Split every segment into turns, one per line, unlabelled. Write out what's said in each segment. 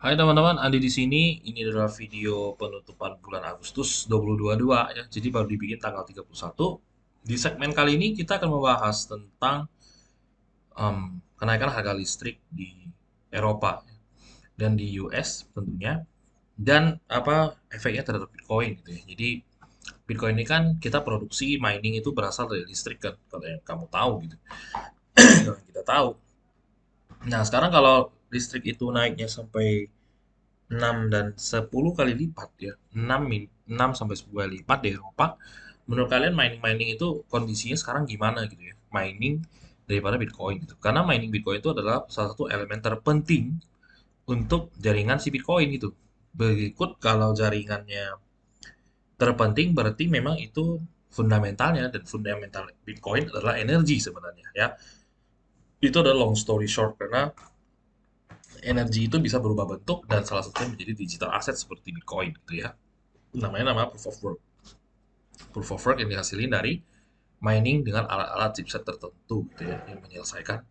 Hai teman-teman, Andi di sini. Ini adalah video penutupan bulan Agustus 2022 ya. Jadi baru dibikin tanggal 31. Di segmen kali ini kita akan membahas tentang kenaikan harga listrik di Eropa dan di US tentunya dan apa efeknya terhadap Bitcoin gitu ya. Jadi Bitcoin ini kan kita produksi mining itu berasal dari listrik kan, kalau yang kamu tahu gitu. Kalau yang kita tahu. Nah, sekarang kalau listrik itu naiknya sampai 6 dan 10 kali lipat ya. 6 sampai 10 kali lipat di Eropa. Menurut kalian mining-mining itu kondisinya sekarang gimana gitu ya? Mining daripada Bitcoin gitu. Karena mining Bitcoin itu adalah salah satu elemen terpenting untuk jaringan si Bitcoin gitu. Berikut kalau jaringannya terpenting berarti memang itu fundamentalnya, dan fundamental Bitcoin adalah energi sebenarnya ya. Itu adalah long story short, karena energi itu bisa berubah bentuk dan salah satunya menjadi digital asset seperti Bitcoin gitu ya. Nama proof of work. Proof of work yang dihasilin dari mining dengan alat-alat chipset tertentu gitu ya, yang menyelesaikan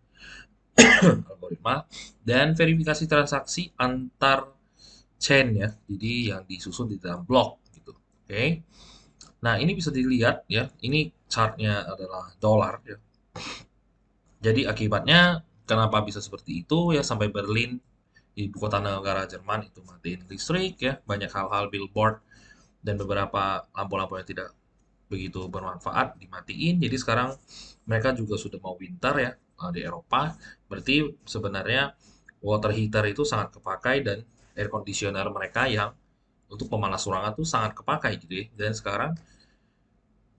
algoritma dan verifikasi transaksi antar chain ya. Jadi yang disusun di dalam blok gitu. Oke. Nah, ini bisa dilihat ya. Ini chartnya adalah dolar ya. Jadi akibatnya kenapa bisa seperti itu ya, sampai Berlin, ibu kota negara Jerman, itu matiin listrik ya. Banyak hal-hal billboard dan beberapa lampu-lampu yang tidak begitu bermanfaat dimatiin. Jadi sekarang mereka juga sudah mau winter ya, di Eropa. Berarti sebenarnya water heater itu sangat kepakai, dan air conditioner mereka yang untuk pemanas ruangan tuh sangat kepakai gitu ya. Dan sekarang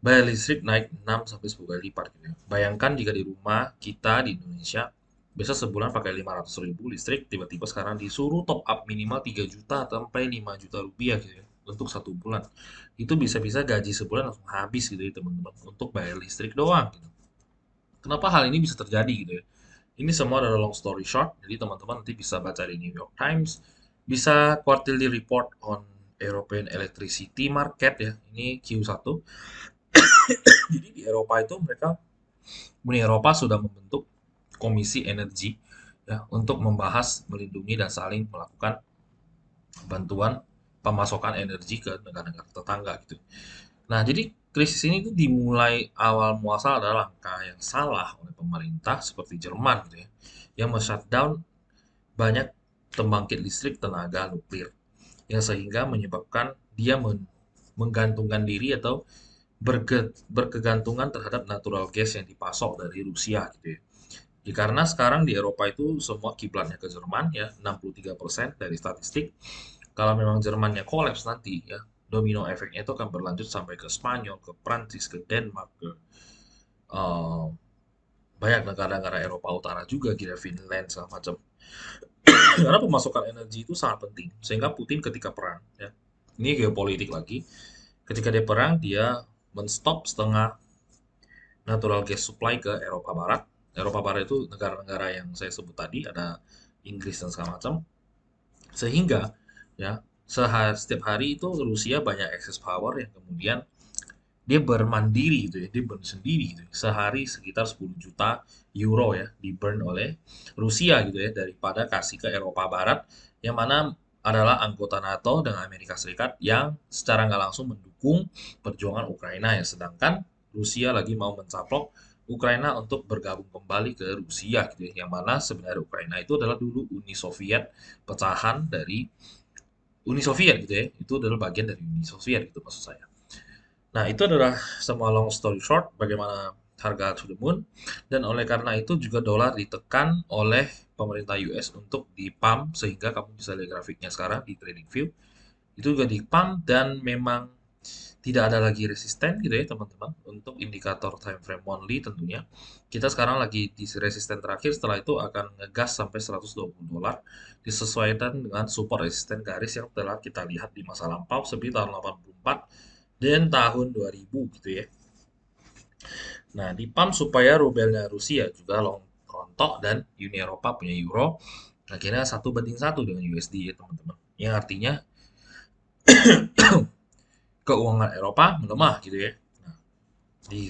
bayar listrik naik 6 sampai 10 kali lipat gitu ya. Bayangkan jika di rumah kita di Indonesia biasa sebulan pakai 500.000 listrik, tiba-tiba sekarang disuruh top up minimal 3 juta sampai 5 juta rupiah gitu ya untuk 1 bulan. Itu bisa-bisa gaji sebulan langsung habis gitu ya teman-teman, untuk bayar listrik doang gitu. Kenapa hal ini bisa terjadi gitu ya? Ini semua adalah long story short, jadi teman-teman nanti bisa baca di New York Times, bisa quarterly report on European Electricity Market ya. Ini Q1. Jadi di Eropa itu Uni Eropa sudah membentuk komisi energi ya, untuk membahas, melindungi dan saling melakukan bantuan pemasokan energi ke negara-negara tetangga gitu. Nah, jadi krisis ini tuh dimulai, awal muasal adalah langkah yang salah oleh pemerintah seperti Jerman gitu ya, yang men-shutdown banyak pembangkit listrik tenaga nuklir, yang sehingga menyebabkan dia menggantungkan diri atau berkegantungan terhadap natural gas yang dipasok dari Rusia gitu ya. Ya, karena sekarang di Eropa itu semua kiblatnya ke Jerman ya, 63% dari statistik. Kalau memang Jermannya kolaps nanti ya, domino efeknya itu akan berlanjut sampai ke Spanyol, ke Prancis, ke Denmark, ke eh, banyak negara-negara Eropa Utara juga, gitu, Finland segala macam. Karena pemasukan energi itu sangat penting. Sehingga Putin ketika perang, ya, ini geopolitik lagi. Ketika dia perang, dia menstop setengah natural gas supply ke Eropa Barat. Eropa Barat itu negara-negara yang saya sebut tadi, ada Inggris dan segala macam. Sehingga ya, setiap hari itu Rusia banyak excess power yang kemudian dia bermandiri gitu ya, dia burn sendiri gitu. Sehari sekitar 10 juta euro ya di burn oleh Rusia gitu ya, daripada kasih ke Eropa Barat, yang mana adalah anggota NATO dengan Amerika Serikat yang secara nggak langsung mendukung perjuangan Ukraina ya, sedangkan Rusia lagi mau mencaplok Ukraina untuk bergabung kembali ke Rusia gitu ya, yang mana sebenarnya Ukraina itu adalah dulu Uni Soviet, pecahan dari Uni Soviet gitu ya, itu adalah bagian dari Uni Soviet gitu maksud saya. Nah, itu adalah semua long story short bagaimana harga to the moon, dan oleh karena itu juga dolar ditekan oleh pemerintah US untuk di-pump, sehingga kamu bisa lihat grafiknya sekarang di trading view. Itu juga di-pump dan memang tidak ada lagi resisten gitu ya teman-teman, untuk indikator time frame monthly tentunya. Kita sekarang lagi di resisten terakhir, setelah itu akan ngegas sampai 120 dolar, disesuaikan dengan support resisten garis yang telah kita lihat di masa lampau seperti tahun 84 dan tahun 2000 gitu ya. Nah, di pump supaya rubelnya Rusia juga rontok dan Uni Eropa punya euro. Akhirnya 1 banding 1 dengan USD ya teman-teman. Yang artinya keuangan Eropa melemah gitu ya. Nah,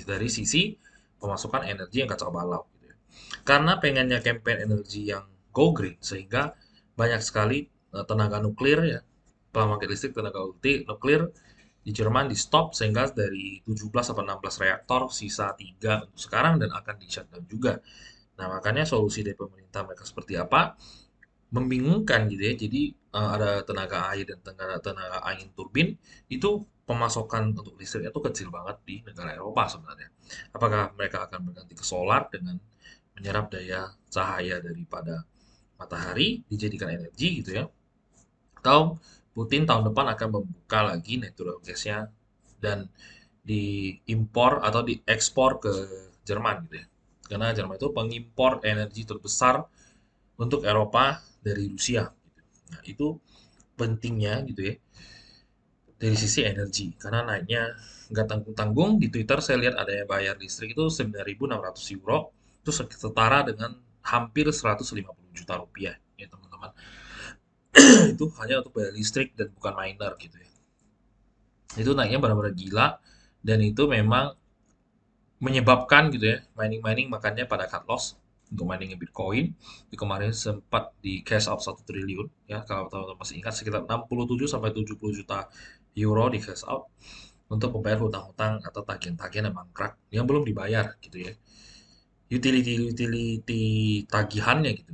dari sisi pemasukan energi yang kacau balau gitu ya. Karena pengennya campaign energi yang go green, sehingga banyak sekali tenaga nuklir ya, pembangkit listrik tenaga nuklir di Jerman di stop sehingga dari 17 atau 16 reaktor sisa 3 untuk sekarang dan akan di shutdown juga. Nah, makanya solusi dari pemerintah mereka seperti apa? Membingungkan gitu ya. Jadi ada tenaga air dan tenaga angin turbin itu pemasokan untuk listriknya itu kecil banget di negara Eropa sebenarnya. Apakah mereka akan berganti ke solar dengan menyerap daya cahaya daripada matahari dijadikan energi gitu ya? Atau Putin tahun depan akan membuka lagi natural gas-nya dan diimpor atau diekspor ke Jerman gitu ya. Karena Jerman itu pengimpor energi terbesar untuk Eropa dari Rusia. Gitu. Nah, itu pentingnya gitu ya dari sisi energi karena naiknya nggak tanggung-tanggung. Di Twitter saya lihat ada yang bayar listrik itu 9.600 euro, itu setara dengan hampir 150 juta rupiah ya teman-teman. Itu hanya untuk bayar listrik dan bukan miner gitu ya. Itu naiknya benar-benar gila dan itu memang menyebabkan gitu ya mining-mining makanya pada cut loss untuk miningnya Bitcoin. Di kemarin sempat di cash out 1 triliun ya kalau teman-teman masih ingat sekitar 67 sampai 70 juta euro di cash out untuk membayar hutang-hutang atau tagihan-tagihan yang mangkrak yang belum dibayar gitu ya. Utility tagihannya gitu.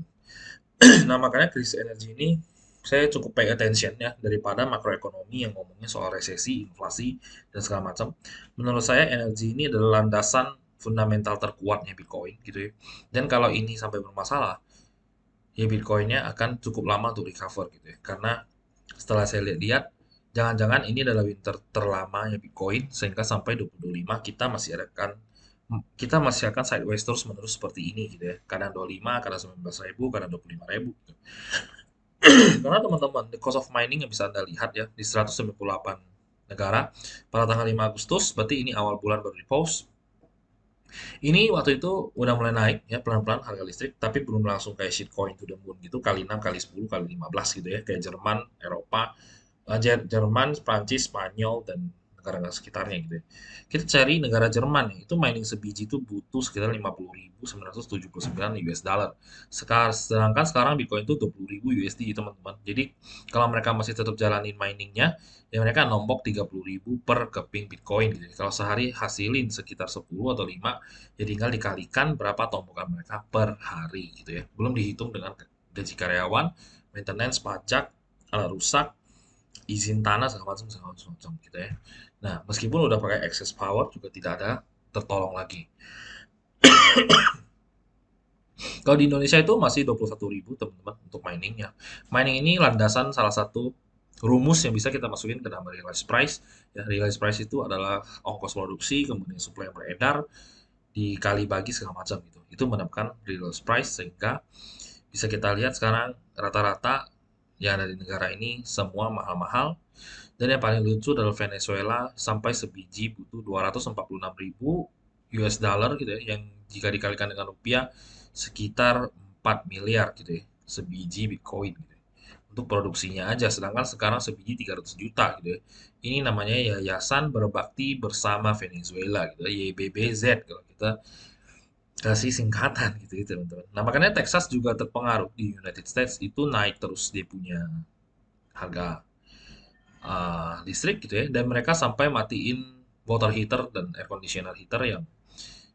Nah, makanya krisis energi ini saya cukup pay attention ya daripada makroekonomi yang ngomongnya soal resesi, inflasi, dan segala macam. Menurut saya energi ini adalah landasan fundamental terkuatnya Bitcoin gitu ya. Dan kalau ini sampai bermasalah, ya Bitcoinnya akan cukup lama untuk recover gitu ya. Karena setelah saya lihat-lihat, jangan-jangan ini adalah winter terlama ya Bitcoin sehingga sampai 2025 kita masih akan sideways terus menerus seperti ini gitu ya. Kadang 25, kadang 19.000, kadang 25.000 gitu. Karena teman-teman, the cost of mining yang bisa Anda lihat ya di 198 negara pada tanggal 5 Agustus, berarti ini awal bulan baru di-post. Ini waktu itu udah mulai naik ya pelan-pelan harga listrik, tapi belum langsung kayak shitcoin to the moon gitu kali 6 kali 10 kali 15 gitu ya kayak Jerman, Eropa, Jerman, Prancis, Spanyol dan negara-negara sekitarnya gitu ya. Kita cari negara Jerman ya, itu mining sebiji itu butuh sekitar 50.979 US dollar. Sedangkan sekarang Bitcoin itu 20.000 USD teman-teman. Jadi kalau mereka masih tetap jalanin miningnya, ya mereka nombok 30.000 per keping Bitcoin gitu ya. Kalau sehari hasilin sekitar 10 atau 5, ya tinggal dikalikan berapa tombokan mereka per hari gitu ya. Belum dihitung dengan gaji karyawan, maintenance, pajak, alat rusak, izin tanah segala macam gitu ya. Nah, meskipun udah pakai access power juga tidak ada tertolong lagi. Kalau di Indonesia itu masih 21.000 teman-teman untuk miningnya. Mining ini landasan salah satu rumus yang bisa kita masukin ke dalam realized price. Ya, realized price itu adalah ongkos produksi, kemudian supply yang beredar, dikali bagi segala macam gitu. Itu menetapkan realized price sehingga bisa kita lihat sekarang rata-rata yang ada di negara ini semua mahal-mahal. Dan yang paling lucu adalah Venezuela sampai sebiji butuh 246.000 US dollar gitu ya, yang jika dikalikan dengan rupiah sekitar 4 miliar gitu ya, sebiji Bitcoin gitu ya, untuk produksinya aja. Sedangkan sekarang sebiji 300 juta gitu ya. Ini namanya Yayasan Berbakti Bersama Venezuela gitu ya, YBBZ kalau kita kasih singkatan gitu ya teman-teman. Nah makanya Texas juga terpengaruh di United States itu naik terus dia punya harga listrik gitu ya dan mereka sampai matiin water heater dan air conditioner heater yang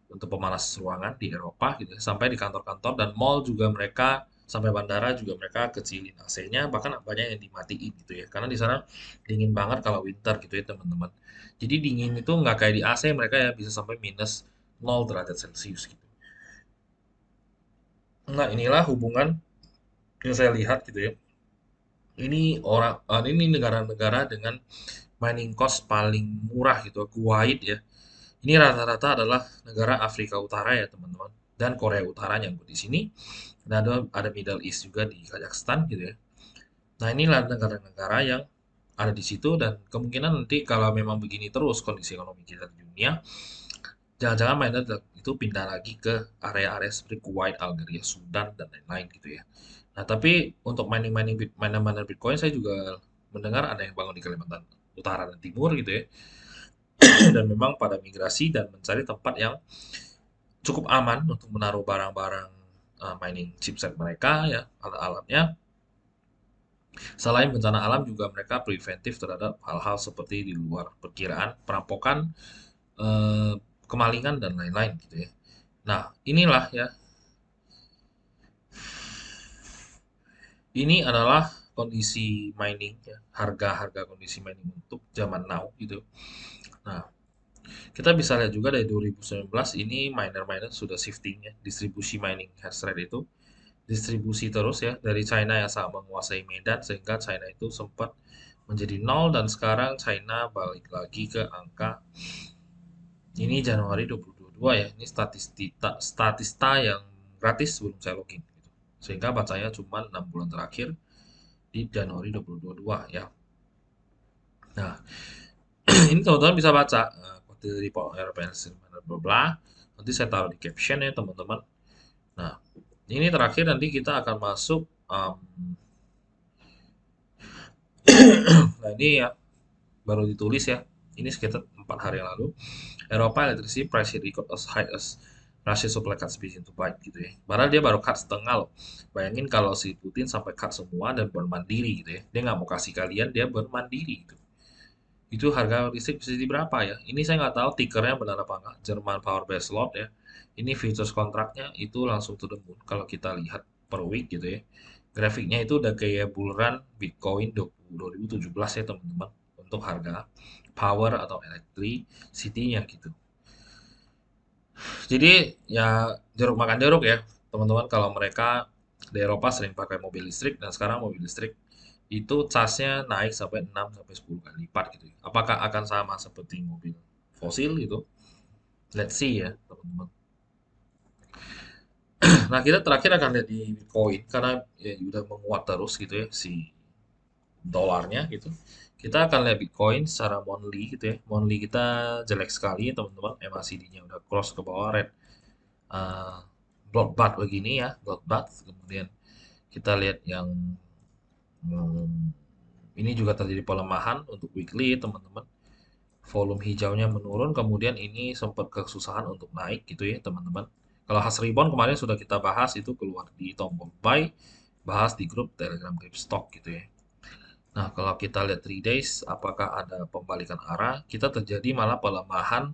untuk pemanas ruangan di Eropa gitu ya, sampai di kantor-kantor dan mall juga mereka sampai bandara juga mereka kecilin AC-nya bahkan banyak yang dimatiin gitu ya karena di sana dingin banget kalau winter gitu ya teman-teman. Jadi dingin itu nggak kayak di AC mereka ya bisa sampai -0 derajat Celcius gitu. Nah inilah hubungan yang saya lihat gitu ya. Ini negara-negara dengan mining cost paling murah gitu, Kuwait ya. Ini rata-rata adalah negara Afrika Utara ya teman-teman dan Korea Utara nyangkut di sini. Dan ada Middle East juga di Kazakhstan gitu ya. Nah inilah negara-negara yang ada di situ dan kemungkinan nanti kalau memang begini terus kondisi ekonomi kita di dunia, jangan-jangan miner itu pindah lagi ke area-area seperti Kuwait, Algeria, Sudan dan lain-lain gitu ya. Nah tapi untuk miner Bitcoin saya juga mendengar ada yang bangun di Kalimantan Utara dan Timur gitu ya. Dan memang pada migrasi dan mencari tempat yang cukup aman untuk menaruh barang-barang mining chipset mereka ya, alat-alatnya. Selain bencana alam juga mereka preventif terhadap hal-hal seperti di luar perkiraan, perampokan, eh, kemalingan dan lain-lain gitu ya. Nah, inilah ya, ini adalah kondisi mining ya, harga-harga kondisi mining untuk zaman now gitu. Nah, kita bisa lihat juga dari 2019 ini miner-miner sudah shifting ya, distribusi mining hash rate itu distribusi terus ya dari China yang sangat menguasai Medan sehingga China itu sempat menjadi nol dan sekarang China balik lagi ke angka ini Januari 2022 ya. Ini statista yang gratis sebelum saya login gitu. Sehingga bacanya cuma 6 bulan terakhir di Januari 2022 ya. Nah, ini teman-teman bisa baca dari RPS bla bla bla. Nanti saya taruh di caption ya teman-teman. Nah, ini terakhir nanti kita akan masuk nah ini ya baru ditulis ya. Ini sekitar 4 hari yang lalu. Eropa electricity price record as high as Russia supply cuts begin to bite gitu ya. Padahal dia baru cut setengah loh. Bayangin kalau si Putin sampai cut semua dan bermandiri gitu ya. Dia nggak mau kasih kalian, dia bermandiri gitu. Itu harga listrik bisa jadi berapa ya? Ini saya nggak tahu tickernya benar apa nggak. Jerman Power Base Lot ya. Ini futures kontraknya itu langsung to the moon kalau kita lihat per week gitu ya. Grafiknya itu udah kayak bull run Bitcoin 2017 ya teman-teman untuk harga power atau electricity-nya gitu. Jadi ya jeruk makan jeruk ya teman-teman kalau mereka di Eropa sering pakai mobil listrik dan sekarang mobil listrik itu casnya naik sampai 6 sampai 10 kali lipat gitu. Apakah akan sama seperti mobil fosil gitu? Let's see ya teman-teman. Nah kita terakhir akan lihat di Bitcoin karena ya udah menguat terus gitu ya si dolarnya gitu. Kita akan lihat Bitcoin secara monthly gitu ya. Monthly kita jelek sekali teman-teman. MACD-nya udah cross ke bawah red uh, bloodbath begini ya, bloodbath. Kemudian kita lihat yang ini juga terjadi pelemahan untuk weekly teman-teman. Volume hijaunya menurun, kemudian ini sempat kesusahan untuk naik gitu ya teman-teman. Kalau hash rebound kemarin sudah kita bahas itu keluar di tombol buy, bahas di grup Telegram Stock gitu ya. Nah, kalau kita lihat 3 days, apakah ada pembalikan arah? Kita terjadi malah pelemahan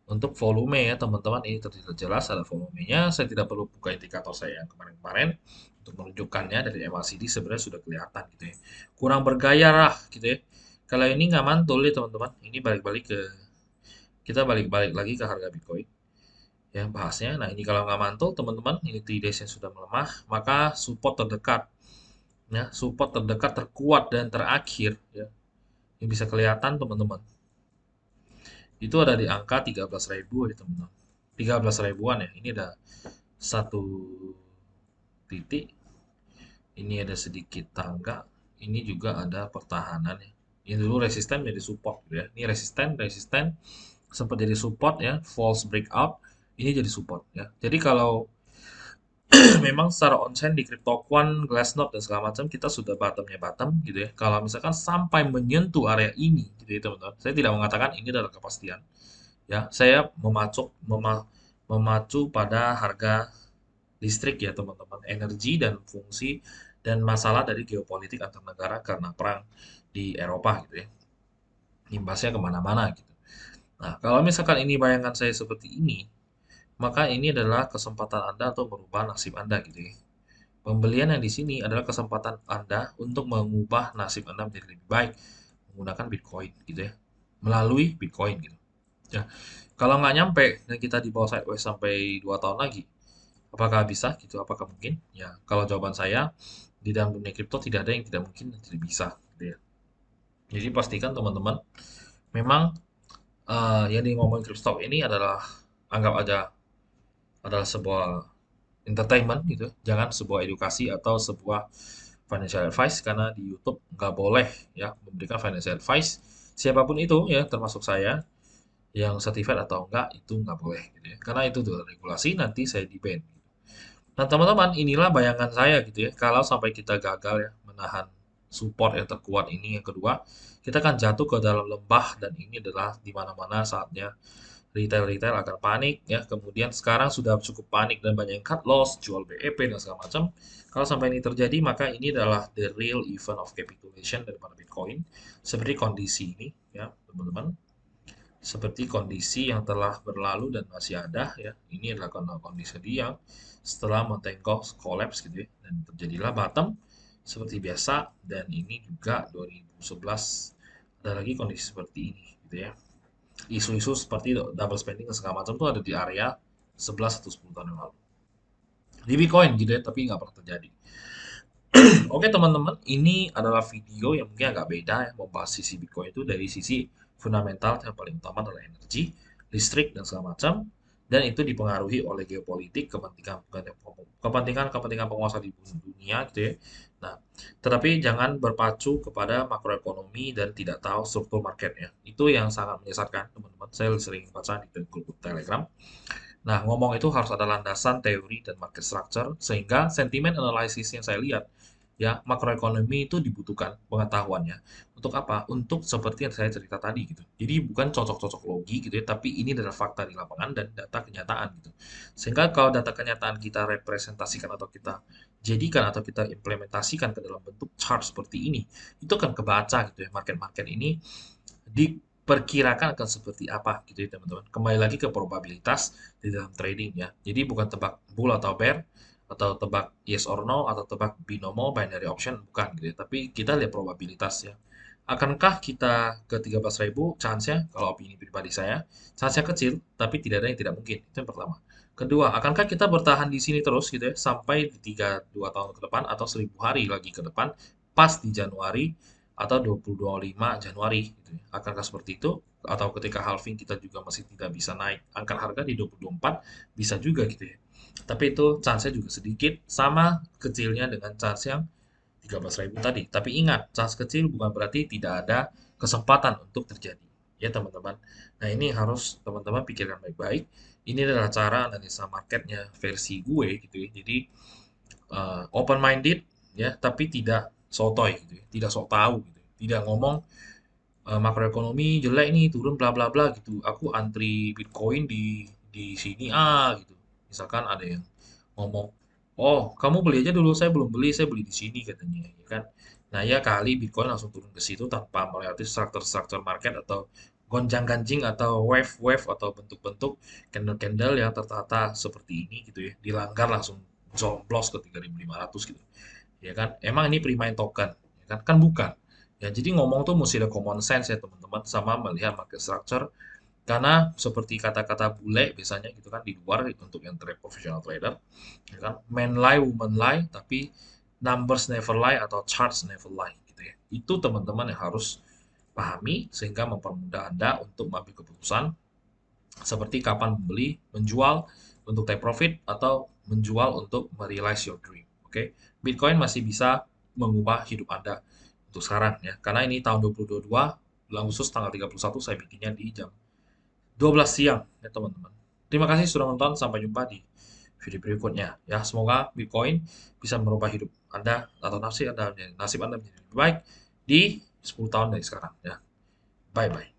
untuk volume ya teman-teman, ini terlihat jelas ada volumenya. Saya tidak perlu buka indikator saya yang kemarin-kemarin untuk menunjukkannya dari MACD sebenarnya sudah kelihatan gitu ya. Kurang bergaya lah gitu ya. Kalau ini nggak mantul ya teman-teman. Ini balik-balik ke kita balik-balik lagi ke harga Bitcoin ya bahasnya. Nah ini kalau nggak mantul teman-teman, ini 3 days yang sudah melemah, maka support terdekat ya, support terdekat terkuat dan terakhir ya yang bisa kelihatan teman-teman itu ada di angka 13.000 ya teman-teman. 13 ribuan ya. Ini ada satu titik. Ini ada sedikit tangga. Ini juga ada pertahanan ya. Ini dulu resisten jadi support gitu ya. Ini resisten, resisten sempat jadi support ya, false breakout. Ini jadi support ya. Jadi kalau memang secara onsen di CryptoQuant, Glassnode dan segala macam kita sudah bottomnya bottom gitu ya. Kalau misalkan sampai menyentuh area ini gitu ya teman-teman. Saya tidak mengatakan ini adalah kepastian. Ya, saya memacu pada harga listrik ya teman-teman, energi dan fungsi dan masalah dari geopolitik antar negara karena perang di Eropa gitu ya. Imbasnya kemana-mana gitu. Nah, kalau misalkan ini bayangan saya seperti ini, maka ini adalah kesempatan Anda untuk merubah nasib Anda gitu ya. Pembelian yang di sini adalah kesempatan Anda untuk mengubah nasib Anda menjadi lebih baik menggunakan Bitcoin gitu ya. Melalui Bitcoin gitu. Ya, kalau nggak nyampe dan kita di bawah sideways sampai 2 tahun lagi, apakah bisa gitu? Apakah mungkin? Ya, kalau jawaban saya di dalam dunia kripto tidak ada yang tidak mungkin dan tidak bisa gitu ya. Jadi pastikan teman-teman memang yang di ngomongin kripto ini adalah anggap aja adalah sebuah entertainment gitu, jangan sebuah edukasi atau sebuah financial advice karena di YouTube nggak boleh ya memberikan financial advice siapapun itu ya termasuk saya yang certified atau enggak itu nggak boleh gitu ya. Karena itu tuh regulasi nanti saya di ban. Nah teman-teman inilah bayangan saya gitu ya. Kalau sampai kita gagal ya menahan support yang terkuat ini yang kedua kita akan jatuh ke dalam lembah dan ini adalah di mana-mana saatnya retail-retail akan panik ya. Kemudian sekarang sudah cukup panik dan banyak yang cut loss, jual BEP dan segala macam. Kalau sampai ini terjadi, maka ini adalah the real event of capitulation daripada Bitcoin. Seperti kondisi ini ya, teman-teman. Seperti kondisi yang telah berlalu dan masih ada ya. Ini adalah kondisi yang setelah mentenggok collapse gitu ya, dan terjadilah bottom seperti biasa. Dan ini juga 2011 ada lagi kondisi seperti ini gitu ya. Isu-isu seperti double spending dan segala macam itu ada di area 11 atau 10 tahun yang lalu di Bitcoin gitu ya, tapi nggak pernah terjadi. Oke teman-teman, ini adalah video yang mungkin agak beda ya, membahas sisi Bitcoin itu dari sisi fundamental yang paling utama adalah energi, listrik, dan segala macam. Dan itu dipengaruhi oleh geopolitik, kepentingan penguasa di dunia gitu ya. Nah, tetapi jangan berpacu kepada makroekonomi dan tidak tahu struktur marketnya. Itu yang sangat menyesatkan teman-teman. Saya sering baca di grup Telegram. Nah, ngomong itu harus ada landasan teori dan market structure, sehingga sentimen analysis yang saya lihat, ya, makroekonomi itu dibutuhkan pengetahuannya. Untuk apa? Untuk seperti yang saya cerita tadi gitu. Jadi bukan cocok-cocok logi gitu ya, tapi ini adalah fakta di lapangan dan data kenyataan gitu. Sehingga kalau data kenyataan kita representasikan atau kita jadikan atau kita implementasikan ke dalam bentuk chart seperti ini, itu akan kebaca gitu ya, market-market ini diperkirakan akan seperti apa gitu ya teman-teman. Kembali lagi ke probabilitas di dalam trading ya. Jadi bukan tebak bull atau bear atau tebak yes or no atau tebak binomo binary option bukan gitu ya. Tapi kita lihat probabilitas ya. Akankah kita ke 13.000? Chance-nya kalau opini pribadi saya, chance-nya kecil tapi tidak ada yang tidak mungkin. Itu yang pertama. Kedua, akankah kita bertahan di sini terus gitu ya sampai di 2 tahun ke depan atau 1000 hari lagi ke depan pas di Januari atau 2025 Januari gitu ya. Akankah seperti itu? Atau ketika halving kita juga masih tidak bisa naik angkat harga di 2024 bisa juga gitu ya. Tapi itu chance-nya juga sedikit sama kecilnya dengan chance yang 13.000 tadi. Tapi ingat, chance kecil bukan berarti tidak ada kesempatan untuk terjadi. Ya teman-teman. Nah ini harus teman-teman pikirkan baik-baik. Ini adalah cara analisa marketnya versi gue gitu ya. Jadi open minded ya, tapi tidak sotoy gitu ya. Tidak sok tahu gitu ya. Tidak ngomong makroekonomi jelek nih turun bla bla bla gitu. Aku antri Bitcoin di sini gitu. Misalkan ada yang ngomong, "Oh, kamu beli aja dulu, saya beli di sini," katanya, ya kan. Nah, ya kali Bitcoin langsung turun ke situ tanpa melewati struktur-struktur market atau gonjang-ganjing atau wave-wave atau bentuk-bentuk candle-candle yang tertata seperti ini gitu ya. Dilanggar langsung jomplos ke 3.500 gitu. Ya kan? Emang ini pre-mine token, ya kan? Kan bukan. Ya, jadi ngomong tuh mesti ada common sense ya teman-teman sama melihat market structure karena seperti kata-kata bule biasanya gitu kan di luar untuk yang trade professional trader ya kan men lie woman lie tapi numbers never lie atau charts never lie gitu ya. Itu teman-teman yang harus pahami sehingga mempermudah Anda untuk mengambil keputusan seperti kapan membeli, menjual untuk take profit atau menjual untuk merealize your dream. Oke, okay? Bitcoin masih bisa mengubah hidup Anda untuk sekarang ya. Karena ini tahun 2022 bulan Agustus tanggal 31 saya bikinnya di jam 12 siang ya teman-teman. Terima kasih sudah nonton, sampai jumpa di video berikutnya ya. Semoga Bitcoin bisa merubah hidup Anda atau nasib Anda menjadi lebih baik di 10 tahun dari sekarang ya. Bye bye.